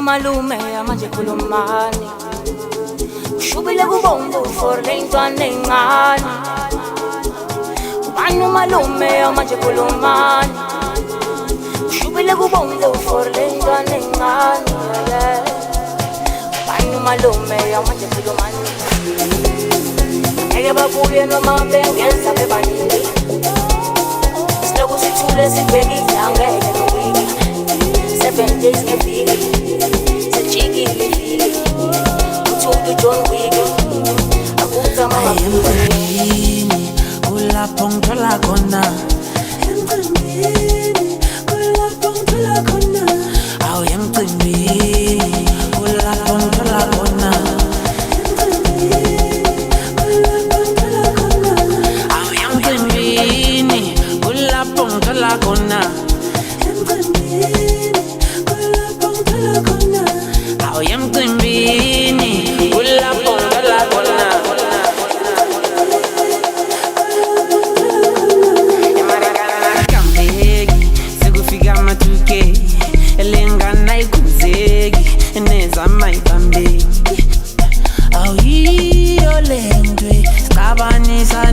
Malume manje khulumani ushubile kubomvu for lentwana encane ubani malume manje khulumani ushubile kubomvu for lentwana encane ubani malume manje khulumani ngeke babuye noma bengeza bebanini siloku sithule sibheke ngeke nowiki 7 days ngeviki Emcimbini kulapho ngithola khona emcimbini kulapho ngithola khona awu emcimbini kulapho ngithola khona emcimbini kulapho ngithola khona awu emcimbini kulapho ngithola khona emcimbini kulapho ngithola khona awu emcimbini kulapho ngithola khona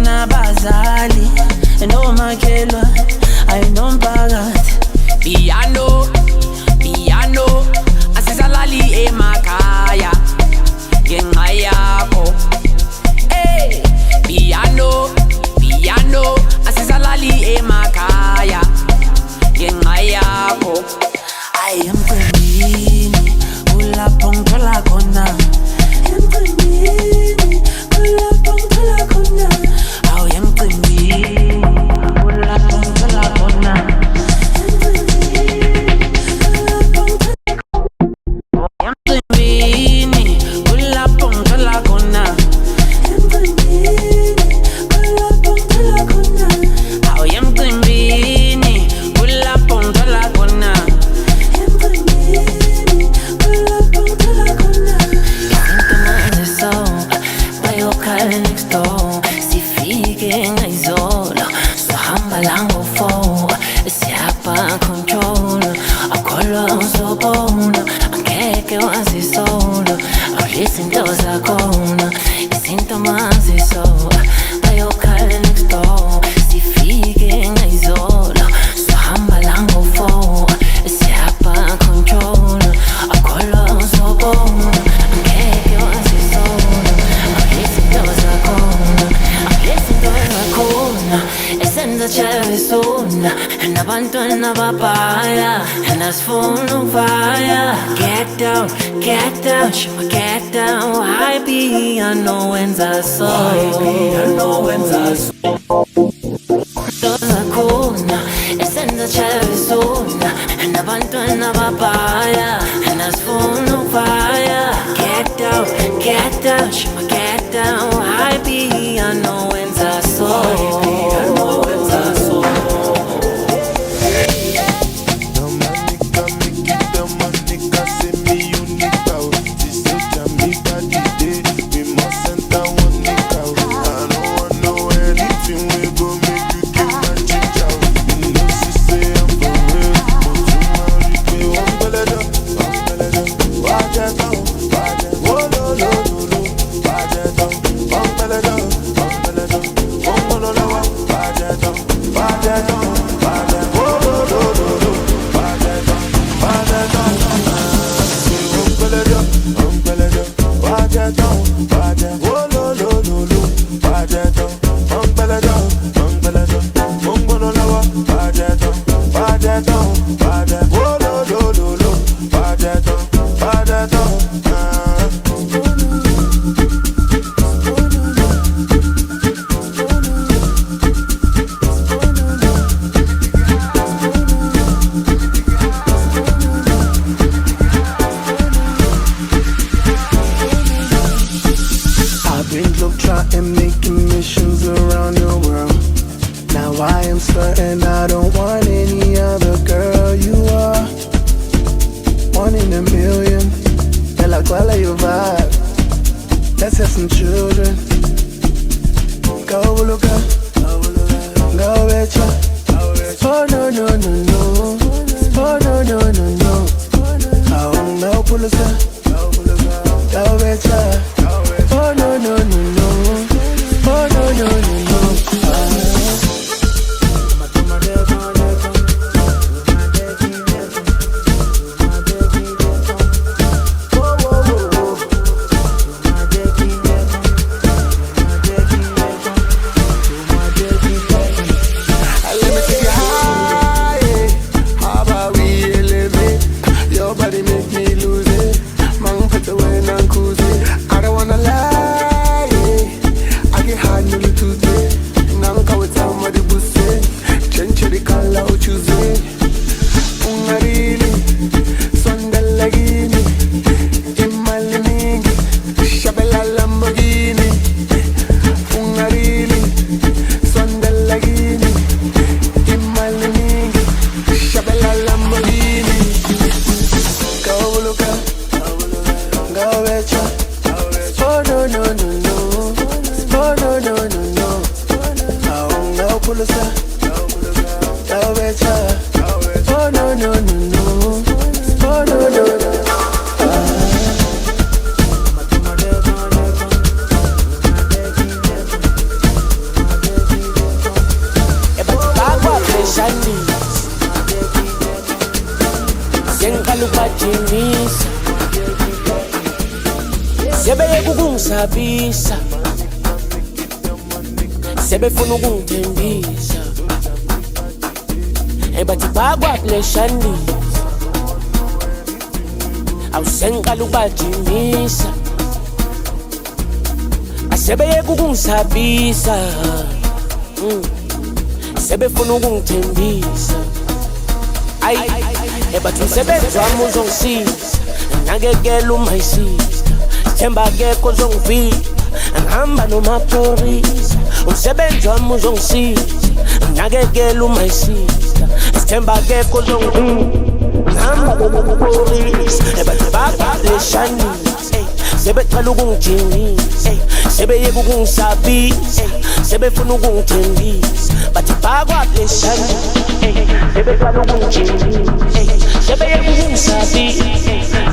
Nabazali enomakhelwa ayinomphakathi piano asisalali emakhaya ngeke wazisola awulizinto zakhona izinto maziso bayokhala next door sifike ngayizolo sihamba la ngo-4 siyapha control akholwa uzobona ngeke wazisola awulizinto zakhona esenza chavesuna nabantwana babhaya nasifuna ukufaya get down shima get down happy anowenza so zakhona esenza chavesuna nabantwana babhaya nasifuna ukufaya get down shima get down happy anowenza so Sabisa sebefuna ukungithembisa bathi bakwapleshanisa awusengiqala ukubajimisa asebeyeka ukungisabisa sebefuna ukungithembisa bathi umsebenzi wami uzongisiza nakekela umayisiza themba akekho ozongivika ngihamba nomaphorisa umsebenzi wami uzongisiza nakekela umayisiza sithemba akekho ozongivika ngihamba nomaphorisa bathi bakwapleshanisa sebeqala ukungijimisa sebeyeka ukungisabisa sebefuna ukungithembisa bathi bakwapleshanisa sebeqala ukungijimisa sebeye kungisabi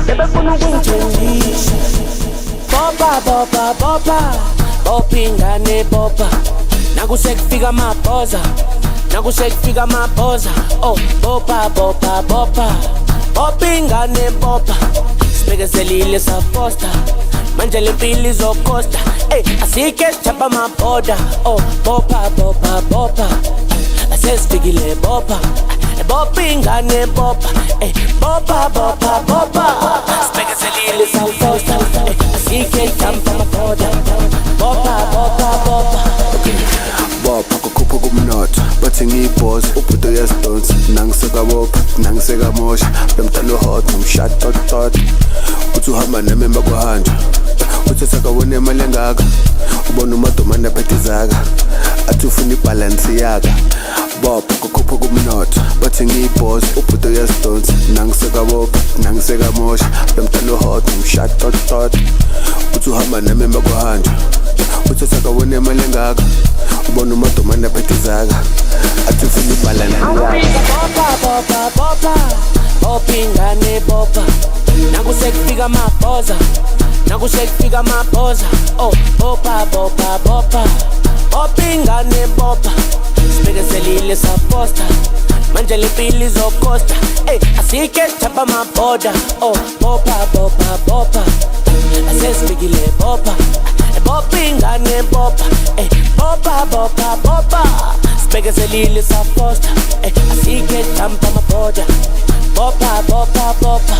sebefuna ukungithembisa bopa bopa bopa bopa ingane bopa nakusekufika amabhoza nakusekufika amabhoza oh bopa bopa bopa bopa ingane bopa sibekezelile safosta manje le mpilo izokosta ey asike sithapha amabhoda oh bopa bopa bopa asesifikile bopa bopa ingane bopa ey bopa bopa bopa sibekezelile safosta ey asike sithapha amabhoda bopa bopa bopa bopa kukhupha kumnotho bathi ngiyibhoza ubhudo uyazidonsa nangiseka bopha nangiseka mosha bemtalo hot nomshot tot uthi uhamba nami emva kwahanjwa uthi sakawona imali engaka ubona umadomane aphethe izaka athi ufuna ibalance yaka bopa kukhupha kumnotho bathi ngiyibhoza ubhudo uyazidonsa nangiseka bopha nangiseka mosha bemtalo hot nomshot tot uthi uhamba nami emva kwahanjwa uthi sakawona imali engaka ubona umadomane aphethe izaka athi ufuna ibalance bopa bopa bopa bopa ingane bopa nakusekufika amabhoza nakusekufika amabhoza oh bopa bopa bopa bopa ingane bopa sibekezelile saposta manje le mpilo izokosta ey asike sithapha amabhoda oh bopa bopa bopa asesifikile bopa bopa ingane bopa ey bopa bopa bopa sibekezelile saposta ey asike sithapha amabhoda bopa bopa bopa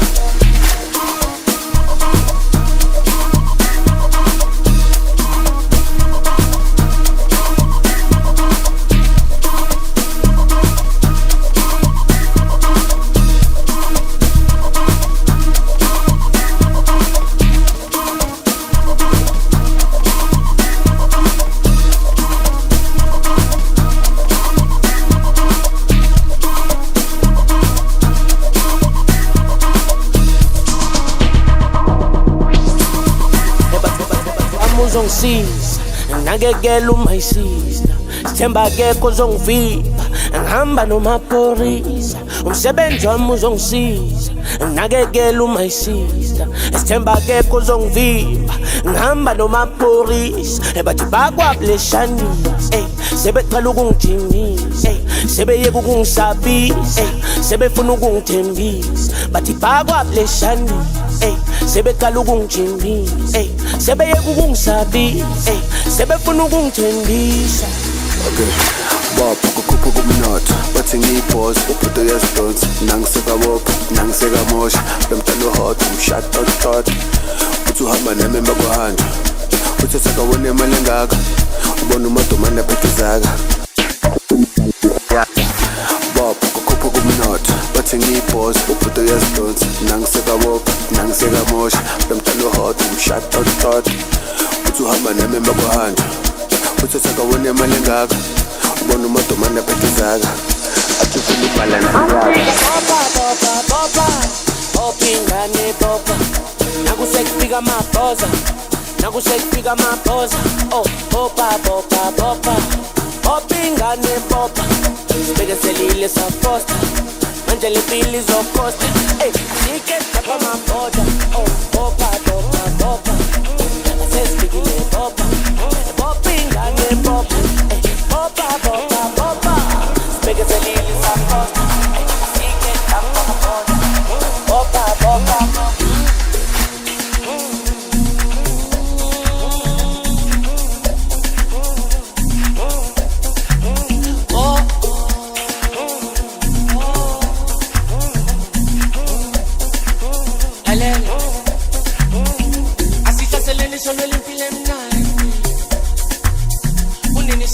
uzongisiza ngakekela umayisiza sithemba akekho uzongivipha ngihamba nomaphorisa umsebenzi wami uzongisiza ngakekela umayisiza sithemba akekho uzongivipha ngihamba nomaphorisa bathi bakwableshanisa ey sebeqala ukungijimisa ey sebeyeka ukungisabisa ey sebefuna ukungithembisa bathi bakwableshanisa ey sebeqala ukungijimisa ey sebeyeka ukungisabisa ey sebefuna ukungithembisa okay bopa kukhupha kumnotho bathi ngiyibhoza ubhudo uyazidonsa nangiseka bopha nangiseka mosha bemtalo hot umshot tot uthi uhamba nami emva kwahanjwa uthi sakawona imali engaka ubona umadomane aphethe izaka bopa kukhupha kumnotho bathi ngiyibhoza ubhudo uyazidonsa nangiseka bopha nangiseka mosha bemtalo hot umshot tot uthi uhamba nami emva kwahanjwa uthi sakawona imali engaka ubona umadomane aphethe izaka athi ufuna ibalance bopa bopa bopa bopa ingane bopa nakusekufika amabhoza nakusekufika amabhoza oh bopa bopa bopa bopa ingane bopa sibekezelile safosta manje le mpilo izokosta ey asike sithapha amabhoda oh bopa bopa bopa asesifikile bopa bopa ingane bopa ey bopa bopa bopa sibekezelile safosta ey asike sithapha amabhoda bopa bopa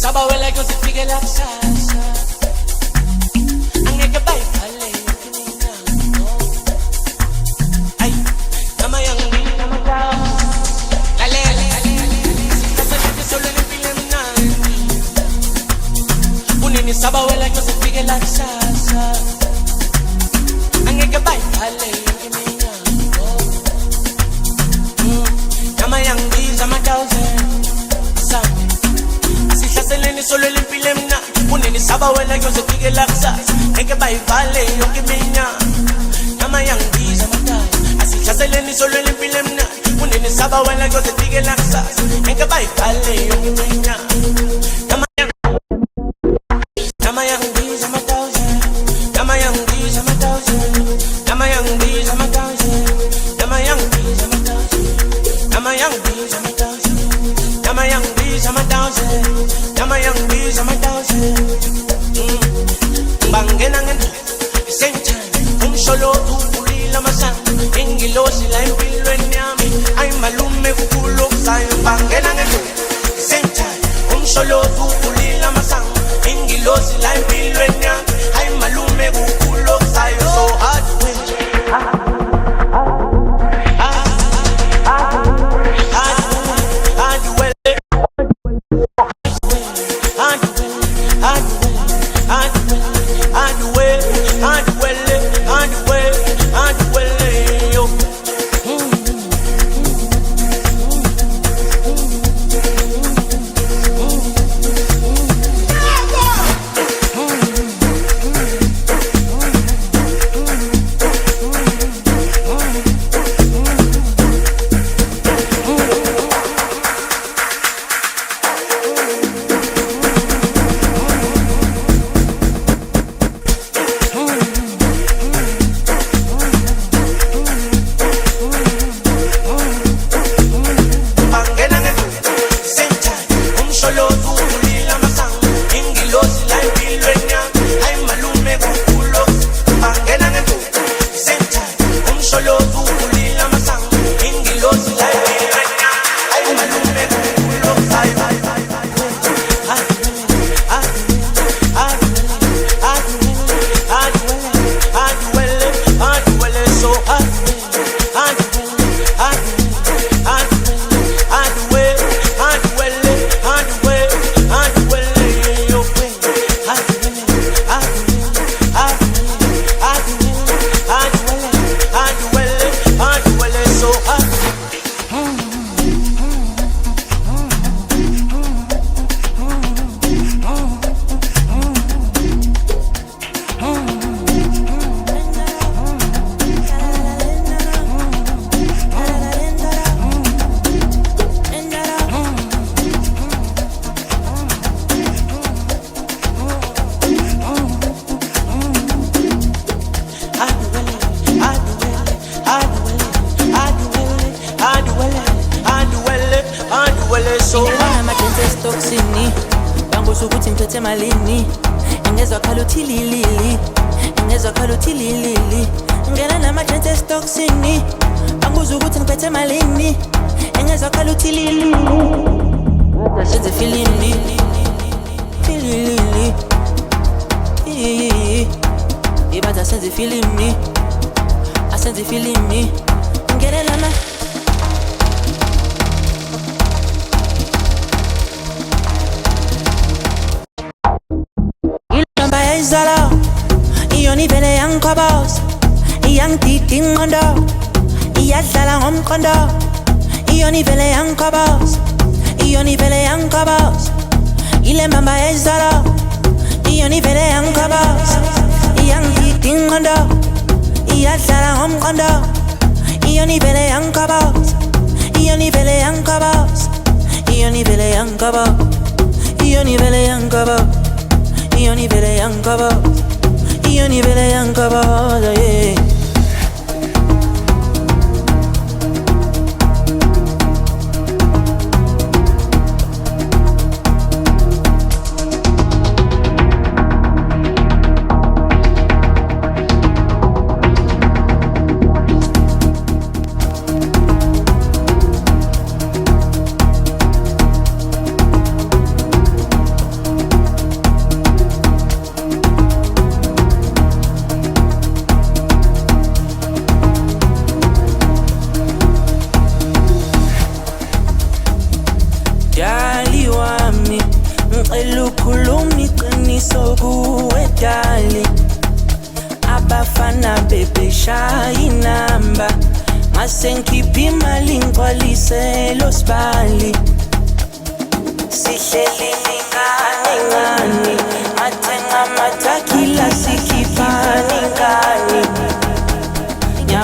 Sabawela que se fique la salsa. Angeke bayivale yonke iminyango. Ay, nama yangi nama dawo. Lalela, sikasebenza solo nempilo emnandi. Unini sabawela que se fique la salsa. Angeke bayivale yonke iminyango. Nama yangi nama dawo. Solo el empile mna unini sabawela yo se fike la kusasa ngeke bayivale yonke iminyaka Namayangiza madazi asihlaseleni solo lempilo emnandi unenisaba wena kuze fike la kusasa ngeke bayibhale yonke iminyaka Namayangiza madazi Namayangiza madazi Namayangiza madazi Namayangiza madazi Namayangiza madazi Namayangiza madazi Namayangiza madazi Bangena ngento same umsholo ukulila masana ingilosi la empilweni yami ay malume kukulo kusayo bangena ngento same umsholo ukulila masana ingilosi la empilweni yami ay malume kukulo kusayo so hard win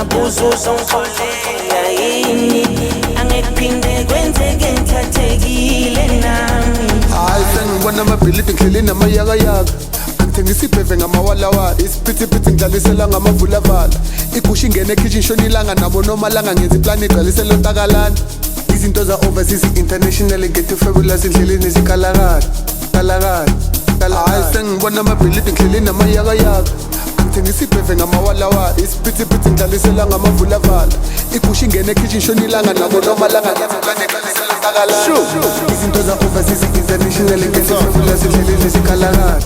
ngiyabuza uzongixolela yini angekuphinde kwenzeke ngithathekile nami hayi sengibona amabhilidi ngihleli namayakayaka angithengisa ibheve ngamawalawala isiphithiphithi ngidlalisela ngamavulavala igusha ingene ekitchen shona ilanga nabo nomalanga ngenza iplani igcwalisela otakalana izinto za-overseas international ngethe fabulous endleleni zikalakala hayi sengibona amabhilidi ngihleli namayakayaka angithengisa ibheve ngamawalawala isiphithiphithi ngidlalisela ngamavulavala igusha ingene ekitchen shona ilanga nabo nomalanga ngenza iplani igcwalisela otakalana izinto za-overseas international ngethe fabulous endleleni zikalakala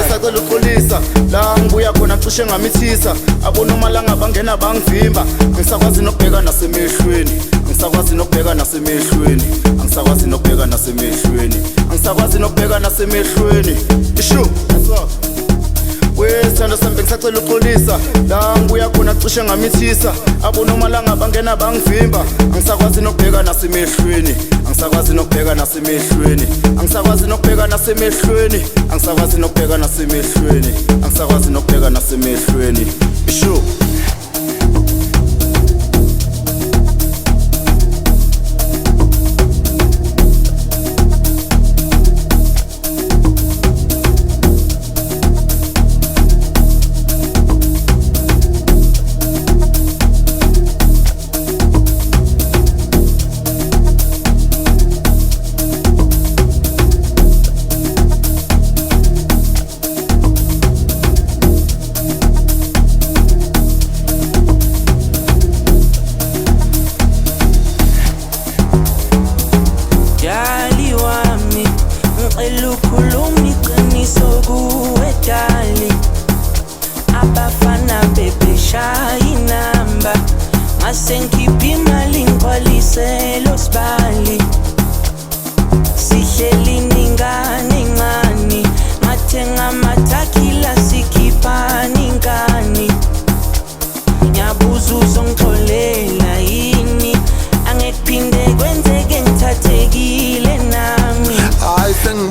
sacela uxolisa la ngibuya khona cishe ngamithisa abonomalanga bangena bangivimba angisakwazi nokubheka nasemehlweni angisakwazi nokubheka nasemehlweni angisakwazi nokubheka nasemehlweni angisakwazi nokubheka nasemehlweni ishu wesithando sami bengisacela uxolisa la ngibuya khona cishe ngamithisa abonomalanga bangena bangivimba angisakwazi nokubheka nasemehlweni angisakwazi nokubheka nasemehlweni angisakwazi nokubheka nasemehlweni angisakwazi nokubheka nasemehlweni angisakwazi nokubheka nasemehlweni isho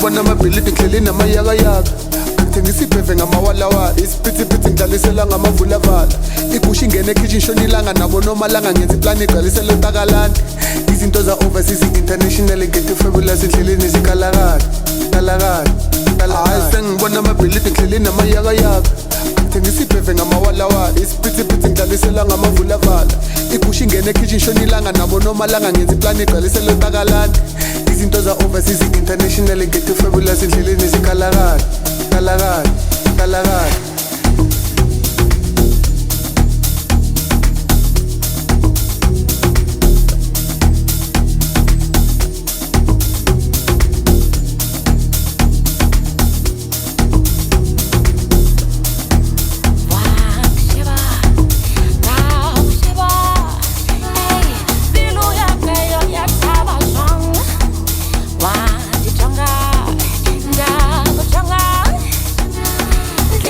ngibona amabhilidi ngihleli namayakayaka angithengisa ibheve ngamawalawala isiphithiphithi ngidlalisela ngamavulavala igusha ingene ekitchen shona ilanga nabo nomalanga ngenza iplani igcwalisela otakalana izinto za-overseas international ngethe fabulous endleleni zikalakala hayi sengibona amabhilidi ngihleli namayakayaka angithengisa ibheve ngamawalawala isiphithiphithi ngidlalisela ngamavulavala igusha ingene ekitchen shona ilanga nabo nomalanga ngenza iplani igcwalisela otakalana izinto za-overseas international ngethe fabulous endleleni zikalakala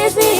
Kissy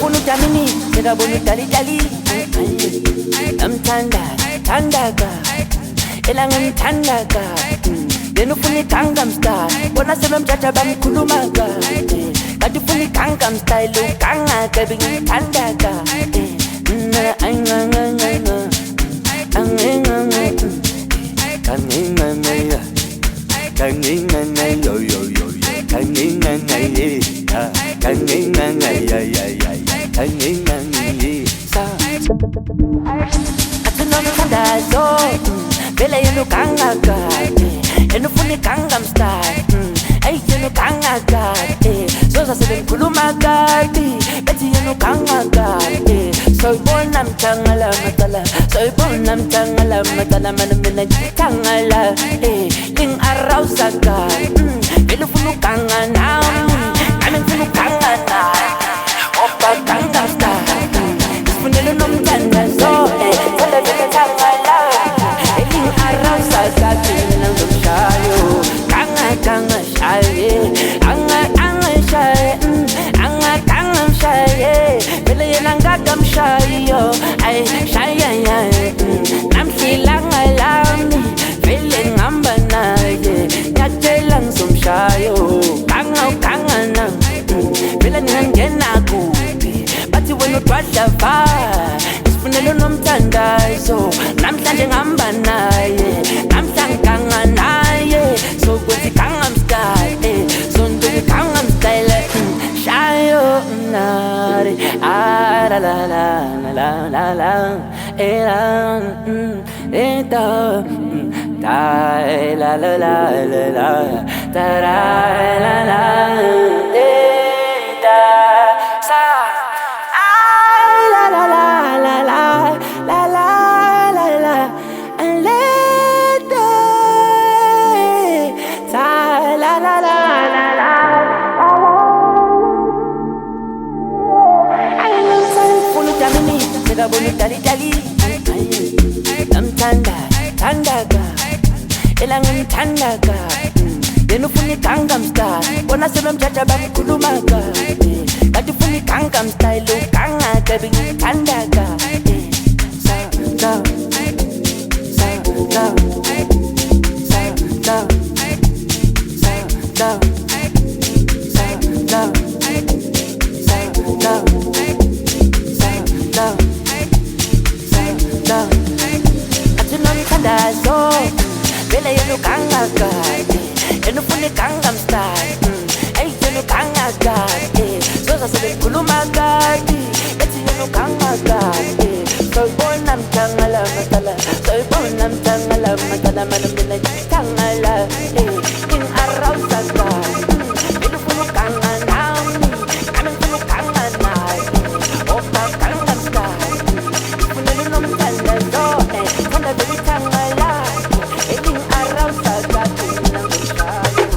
Ufuna utamini sekabona udalidali namthandaka elanga ngithandaka yena ufuna iGangnam Style bona sebemjaja bamkhulumaka kanti ufuna iGangnam Style ugangaka bengithandaka atinonomthandazo vele yena ugangaka yena ufuna iGangnam Style eyi yena ugangaka zoza sebengikhuluma kabi bethi yena ugangaka soyibona mthangala matala soyibona mthangala matala mana mina ngithangala ling-arousaka vele ufuna uganga nami nami ngifuna uganga naye oba Gangnam Style isifunelo nomthandazo vele vele thangala ling-arousaka mina ngizomshayo ganga shaye anga mshaye vele yena ngakamshayo ay shaya namhlilanga lami vele ngihamba naye ngiyatshela ngizomshayo ganga vele ningangena kuphi bathi wena udwadlava isifunelo nomthandazo namhlanje ngihamba naye namhlanje ganga naye sokwenza iGangnam Style sonto iGangnam Style shayo nari la la la la la la la eta da la la la la la da la la eta sa la la la la la la la la la and let sa la la la la la sekabona udalidali namthandaka elanga ngithandaka yena ufuna iGangnam Style bona sebemjaja bamkhulumaka kanti ufuna iGangnam Style ugangaka bengithandaka atinonomthandazo vele yena ugangaka yena ufuna iGangnam Style eyi yena ugangaka zoza sebengikhulumaka bethi yena ugangaka soyibona mthangala matala soyibona mthangala matala mana mina ngithangala ing-arousaka vele ufuna uganga nami nami ngifuna uganga naye oba Gangnam Style isifunelo nomthandazo thanda vele ithangala ing-arousaka mina ngomshayo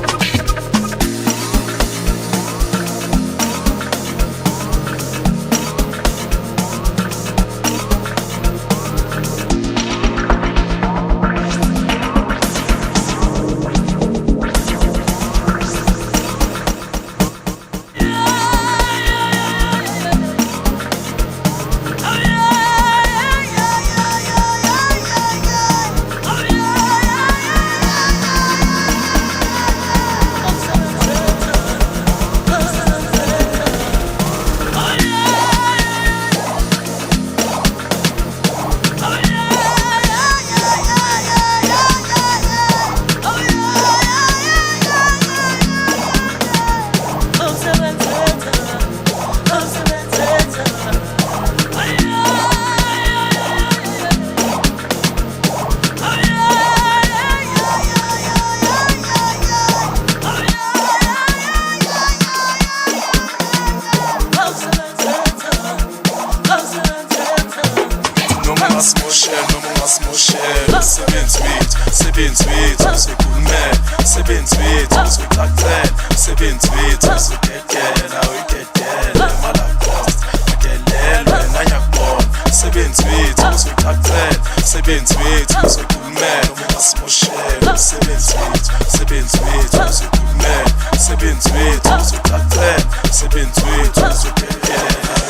Sebenzi wethu sikhulume, sebenzi wethu sicacela, sebenzi wethu sidedela, uyidedela malaphost, udelelwe nanyakubona, sebenzi wethu sicacela, sebenzi wethu sikhulume, asimoshela, sebenzi wethu sikhulume, sebenzi wethu sicacela, sebenzi wethu uzokhetela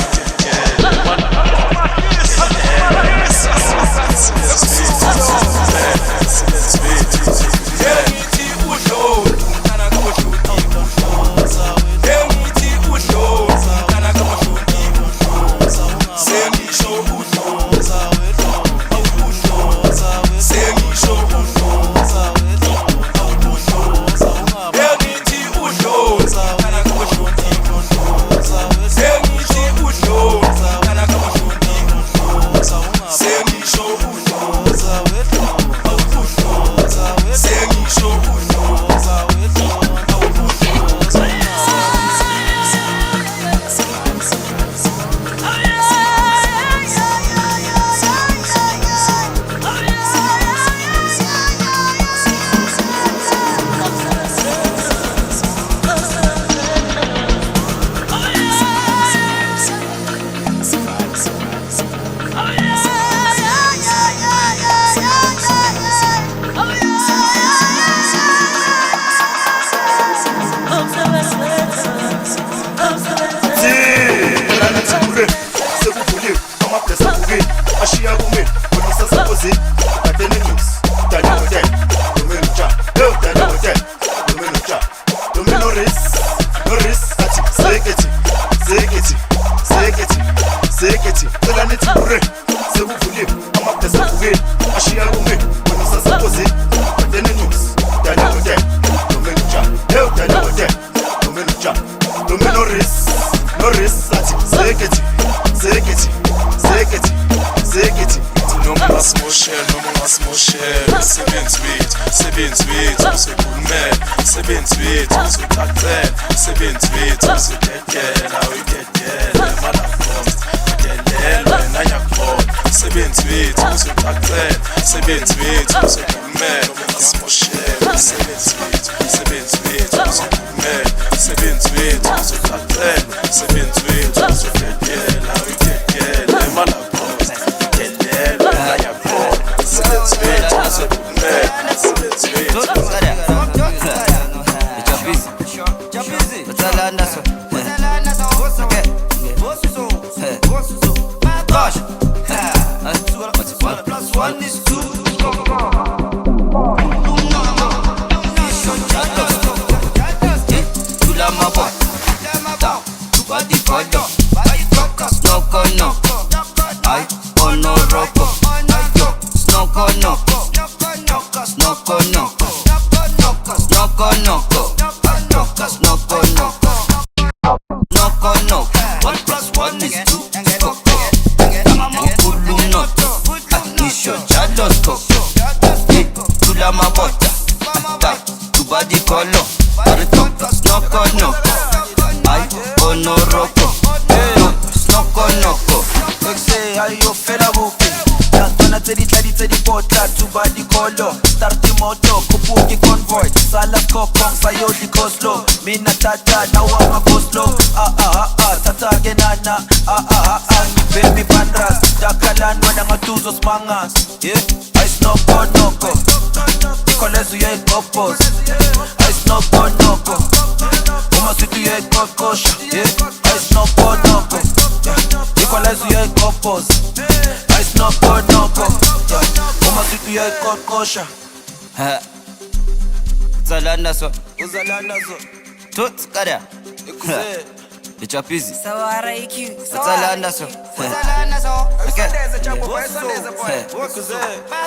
Chapizi. Sawara IQ. Utalanda so.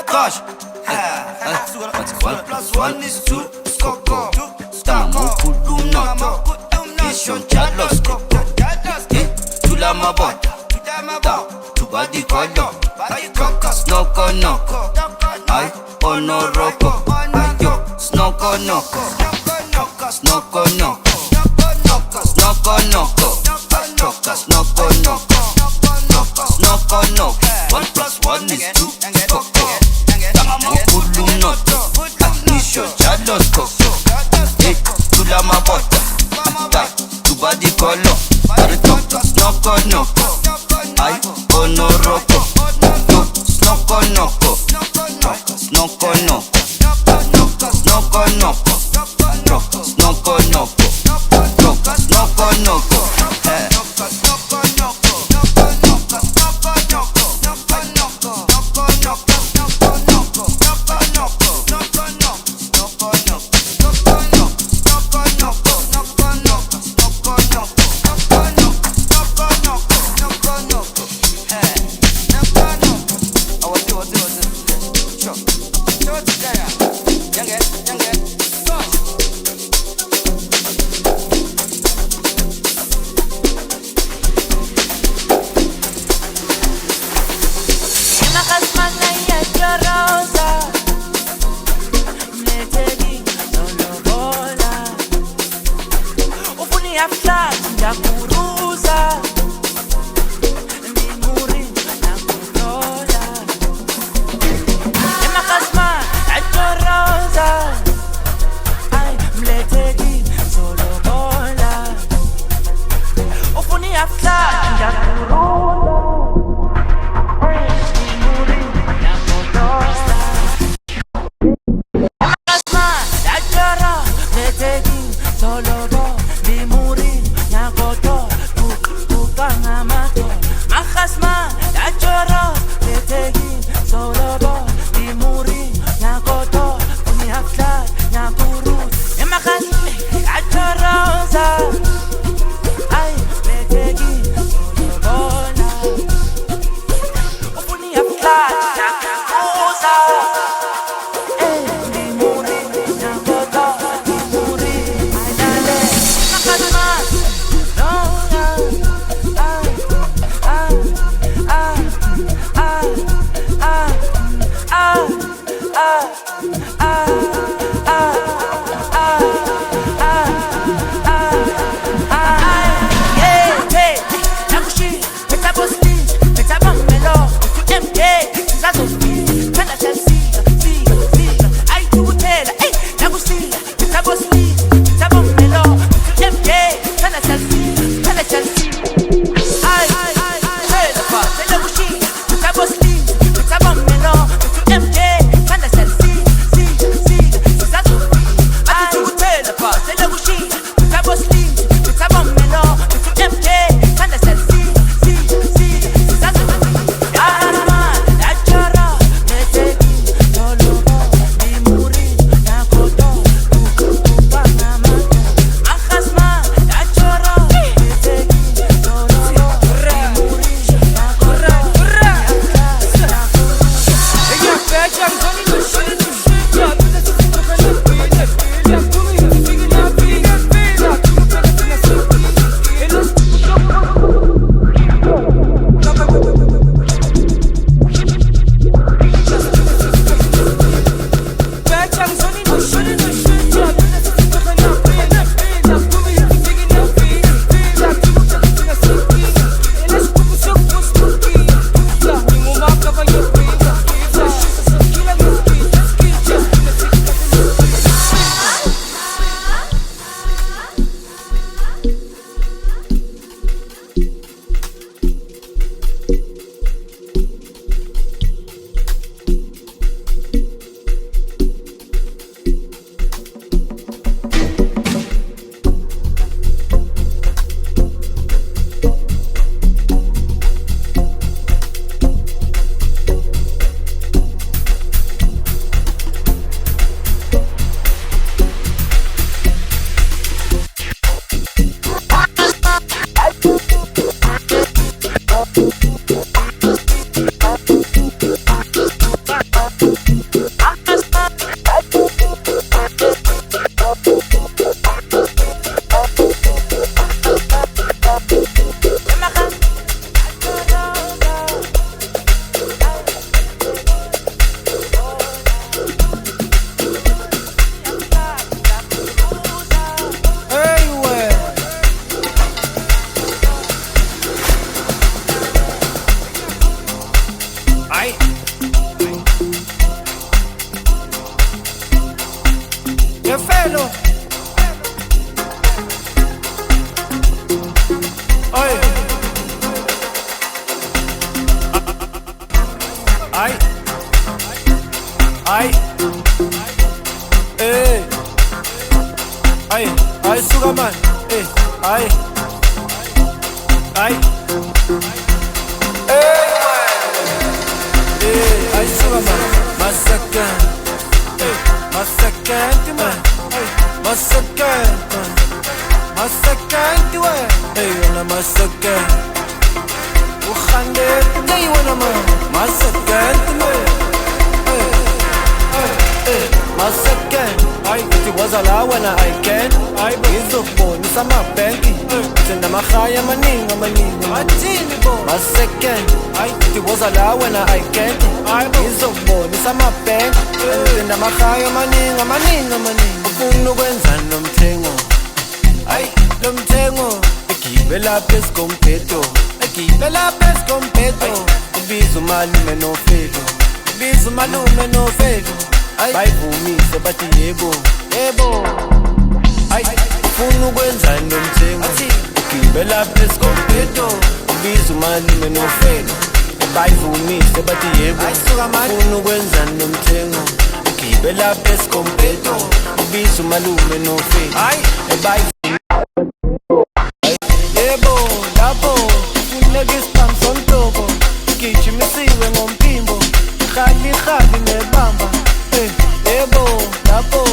Gosh. 1+1 is 2. Skoko. Stamo kudumno. Mission chalosko. Tula mabota. Tubadi kodo. Snoko noko. Ay onoroko. Yo snoko noko. Snoko noko. Snoko noko. Snoko noko. Snoko noko. 1+1 is 2. Skoko. Stamo kudumno. Mission chalosko. Tula mabota. Tubadi kodo. Snoko noko. Ay onoroko. Yo snoko noko. Snoko noko. Snoko noko. Snoko noko. Snoko noko. Ufuna ukwenza nomthengo, hayi lo mthengo Gibela pescompeto, gibela pescompeto. Ubiza umalume nofelo, ubiza umalume nofelo. Bayivumise bathi yebo, yebo. Ufuna ukwenzani nomthengo? Gibela pescompeto, ubiza umalume nofelo. Bayivumise bathi yebo, ufuna ukwenzani nomthengo? Gibela pescompeto, ubiza umalume nofelo. Yebo, lapho funeka isibhamu somtobo, gijimisiwe ngomphimbo, khali nebamba. Yebo, lapho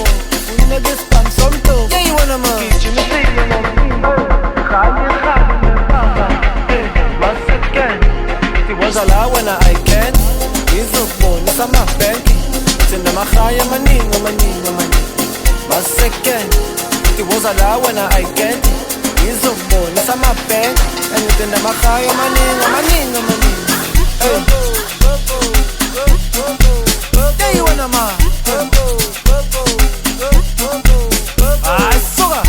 funeka isibhamu somtobo, gijimisiwe ngomphimbo, khali nebamba. Once again, it was allowed when I can. Ngizokubonisa amabhenki, thina amahaya amaningi. Once again, it was allowed when I can. Ngizokubonisa amabhenki, thina amahaya amaningi. There you wanna ma. Sugar.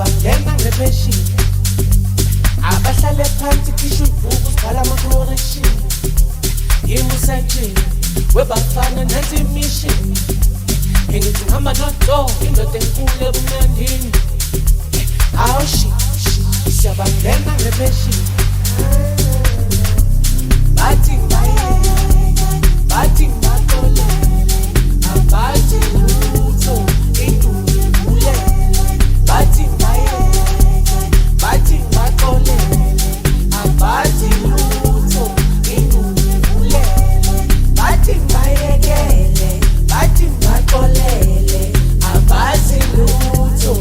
siyabangena ngepheshini abahlale phansi kisho ibhuku sibhala ama-correction imusajini webafana nansi imishini ngithi ngihamba nodo indoda enkulu ebumnandini awushi siyabangena ngepheshini bathi bathi ngakole abathi lutho induku ivulele bathi bathi ngakole abathi lutho induku ivulele bathi bayekele bathi ngakolele abathi lutho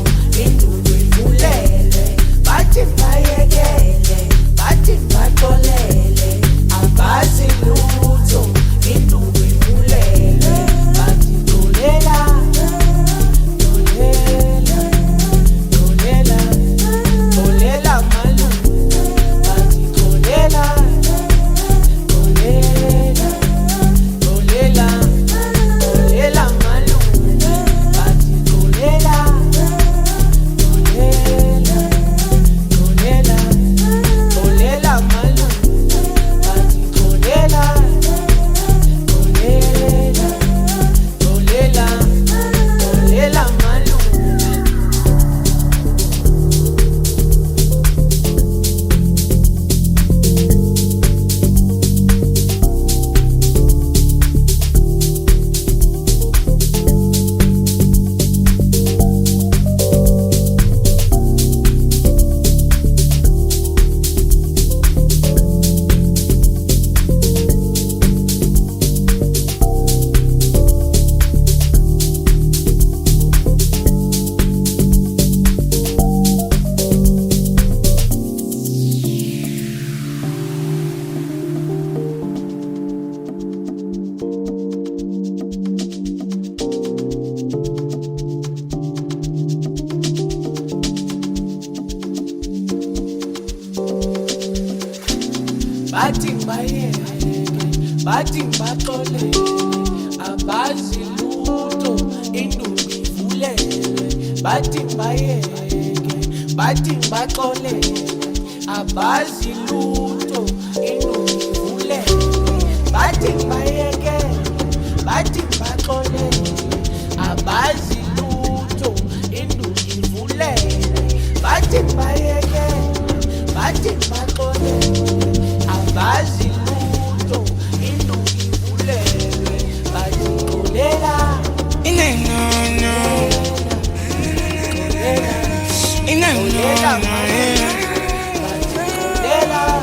induku ivulele bathi bayekele bathi ngakolele abathi lutho induku ivulele bathi dolela dolela dolela dolela malu bathi dolela dolela dolela dolela malu bathi dolela dolela dolela dolela malu bathi dolela dolela dolela dolela malu bathi bayeke bathi baxolele abazi lutho induku ivulele bathi bayeke bathi baxolele abazi lutho induku ivulele bathi bayeke bathi baxolele abazi lutho induku ivulele bathi bayeke bathi baxolele abazi lutho induku ivulele bathi dolela dolela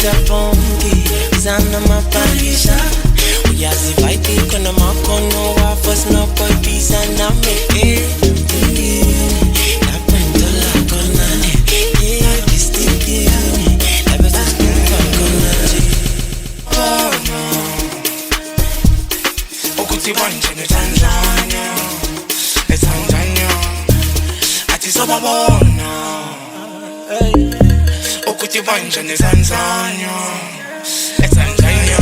Pizza funky, sana mapanisha. Uyazi vibe kuna makono wafos no boy pizza na me. Napendo la konane, yeah distingue. Never just move on konane. Oh no, okuti wanje ne Tanzania, ati soba bona. Okuti wanje ne Tanzania. Tanzania,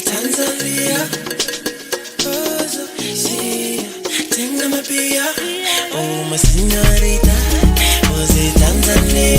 Tanzania, tenga mapia, oh my señorita, was it Tanzania?